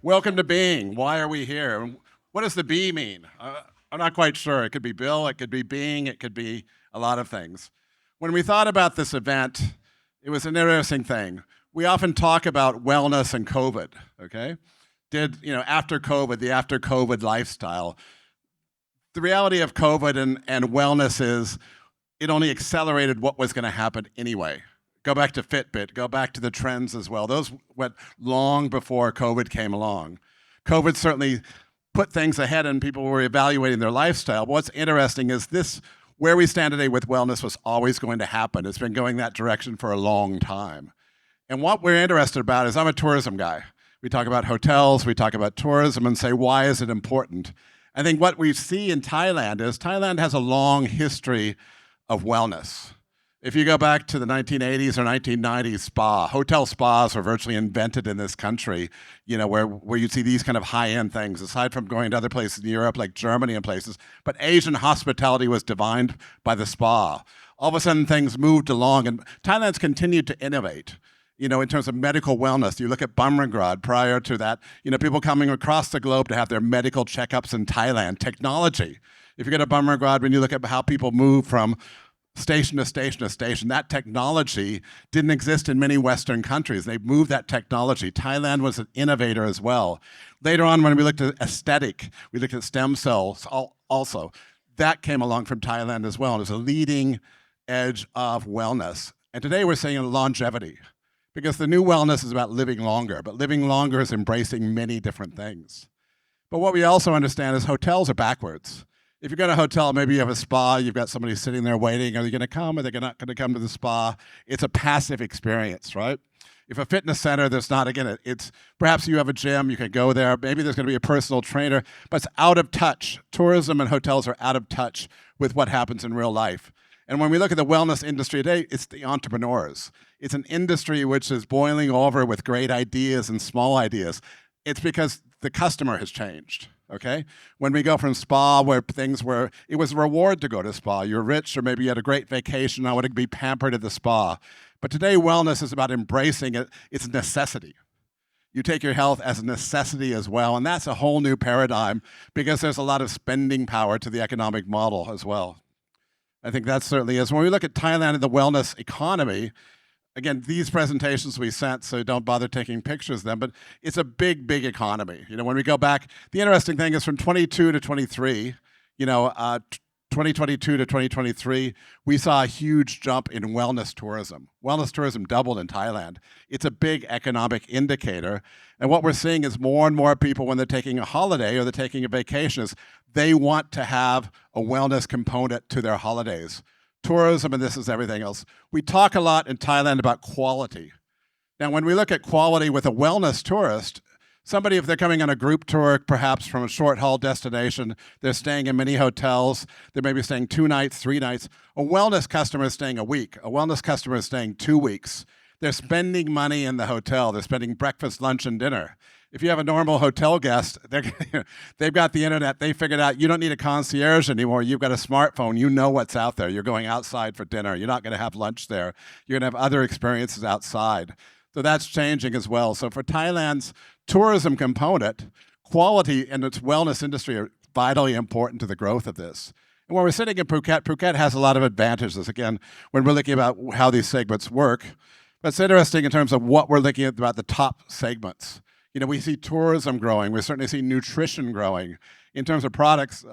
Welcome to being. Why are we here? What does the B mean? I'm not quite sure. It could be Bill, it could be being, it could be a lot of things. When we thought about this event, it was an interesting thing. We often talk about wellness and COVID, okay? After COVID, the after COVID lifestyle. The reality of COVID and wellness is it only accelerated what was going to happen anyway. Go back to Fitbit, go back to the trends as well. Those went long before COVID came along. COVID certainly put things ahead and people were evaluating their lifestyle. But what's interesting is this, where we stand today with wellness was always going to happen. It's been going that direction for a long time. And what we're interested about is I'm a tourism guy. We talk about hotels, we talk about tourism and say, why is it important? I think what we see in Thailand is Thailand has a long history of wellness. If you go back to the 1980s or 1990s, hotel spas were virtually invented in this country, where you see these kind of high-end things, aside from going to other places in Europe like Germany and places. But Asian hospitality was defined by the spa. All of a sudden, things moved along, and Thailand's continued to innovate. In terms of medical wellness, you look at Bumrungrad prior to that, people coming across the globe to have their medical checkups in Thailand. Technology. If you go to Bumrungrad, when you look at how people move from station to station to station, that technology didn't exist in many Western countries. They moved that technology. Thailand was an innovator as well. Later on, when we looked at aesthetic, we looked at stem cells also. That came along from Thailand as well. It was a leading edge of wellness. And today we're saying longevity, because the new wellness is about living longer, but living longer is embracing many different things. But what we also understand is hotels are backwards. If you go to a hotel, maybe you have a spa, you've got somebody sitting there waiting. Are they going to come? Are they not going to come to the spa? It's a passive experience, right? If a fitness center, there's not, again, it's perhaps you have a gym, you can go there. Maybe there's going to be a personal trainer, but it's out of touch. Tourism and hotels are out of touch with what happens in real life. And when we look at the wellness industry today, it's the entrepreneurs. It's an industry which is boiling over with great ideas and small ideas. It's because the customer has changed. Okay? When we go from spa where it was a reward to go to spa. You're rich or maybe you had a great vacation. I want to be pampered at the spa. But today, wellness is about embracing it. It's a necessity. You take your health as a necessity as well. And that's a whole new paradigm because there's a lot of spending power to the economic model as well. I think that certainly is. When we look at Thailand and the wellness economy, again, these presentations we sent, so don't bother taking pictures of them, but it's a big, big economy. When we go back, the interesting thing is from 22 to 23, 2022 to 2023, we saw a huge jump in wellness tourism. Wellness tourism doubled in Thailand. It's a big economic indicator. And what we're seeing is more and more people, when they're taking a holiday or they're taking a vacation, is they want to have a wellness component to their holidays. Tourism, and this is everything else. We talk a lot in Thailand about quality. Now, when we look at quality with a wellness tourist, somebody, if they're coming on a group tour, perhaps from a short haul destination, they're staying in many hotels, they may be staying 2 nights, 3 nights. A wellness customer is staying a week. A wellness customer is staying 2 weeks. They're spending money in the hotel. They're spending breakfast, lunch, and dinner. If you have a normal hotel guest, they've got the internet. They figured out you don't need a concierge anymore. You've got a smartphone. You know what's out there. You're going outside for dinner. You're not going to have lunch there. You're going to have other experiences outside. So that's changing as well. So for Thailand's tourism component, quality and its wellness industry are vitally important to the growth of this. And when we're sitting in Phuket, Phuket has a lot of advantages, again, when we're looking about how these segments work. But it's interesting in terms of what we're looking at about the top segments. We see tourism growing. We certainly see nutrition growing. In terms of products,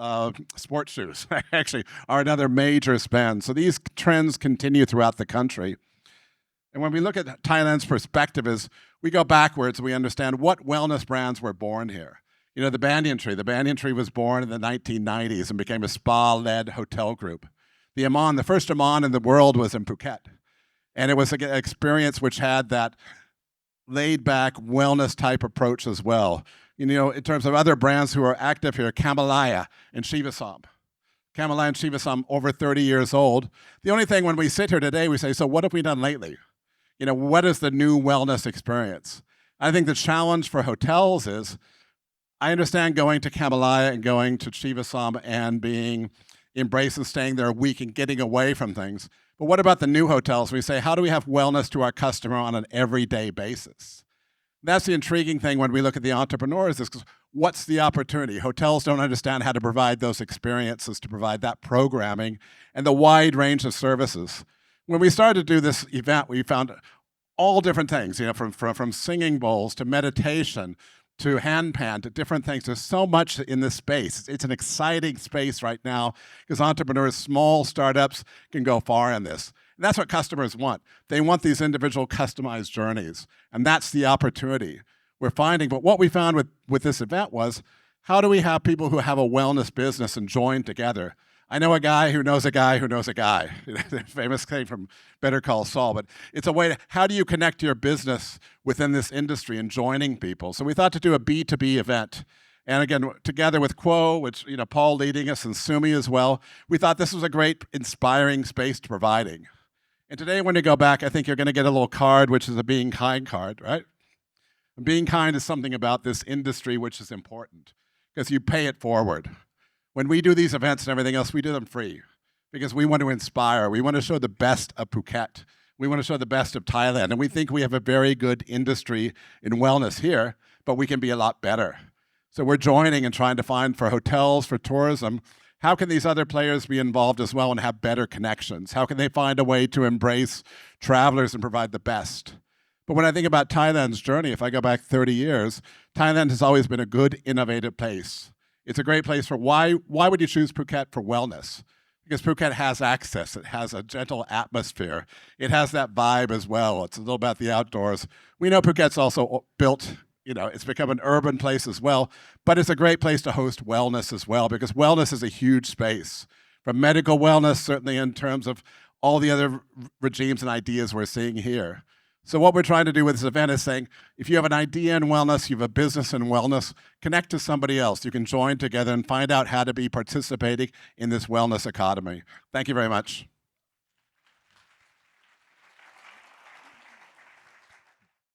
sports shoes actually are another major spend. So these trends continue throughout the country. And when we look at Thailand's perspective is we go backwards, we understand what wellness brands were born here. The Banyan Tree. The Banyan Tree was born in the 1990s and became a spa-led hotel group. The Aman, the first Aman in the world was in Phuket. And it was an experience which had that laid-back wellness type approach as well. In terms of other brands who are active here, Kamalaya and Shivasam. Kamalaya and Shivasam, over 30 years old. The only thing when we sit here today, we say, so what have we done lately? What is the new wellness experience? I think the challenge for hotels is, I understand going to Kamalaya and going to Shivasam and being embraced and staying there a week and getting away from things. But what about the new hotels? We say, how do we have wellness to our customer on an everyday basis? That's the intriguing thing when we look at the entrepreneurs is 'cause what's the opportunity? Hotels don't understand how to provide those experiences, to provide that programming and the wide range of services. When we started to do this event, we found all different things, from singing bowls to meditation to handpan to different things. There's so much in this space. It's an exciting space right now because entrepreneurs, small startups, can go far in this. And that's what customers want. They want these individual customized journeys. And that's the opportunity we're finding. But what we found with this event was, how do we have people who have a wellness business and join together? I know a guy who knows a guy who knows a guy. Famous thing from Better Call Saul. But it's a way to, how do you connect your business within this industry and joining people? So we thought to do a B2B event. And again, together with Quo, which Paul leading us, and Sumi as well, we thought this was a great, inspiring space to providing. And today, when you go back, I think you're going to get a little card, which is a Being Kind card, right? And being kind is something about this industry which is important because you pay it forward. When we do these events and everything else, we do them free because we want to inspire. We want to show the best of Phuket. We want to show the best of Thailand. And we think we have a very good industry in wellness here, but we can be a lot better. So we're joining and trying to find for hotels, for tourism, how can these other players be involved as well and have better connections? How can they find a way to embrace travelers and provide the best? But when I think about Thailand's journey, if I go back 30 years, Thailand has always been a good, innovative place. It's a great place for, why would you choose Phuket for wellness? Because Phuket has access. It has a gentle atmosphere. It has that vibe as well. It's a little about the outdoors. We know Phuket's also built, it's become an urban place as well, but it's a great place to host wellness as well because wellness is a huge space. From medical wellness, certainly in terms of all the other regimes and ideas we're seeing here. So what we're trying to do with this event is saying, if you have an idea in wellness, you have a business in wellness, connect to somebody else. You can join together and find out how to be participating in this wellness economy. Thank you very much.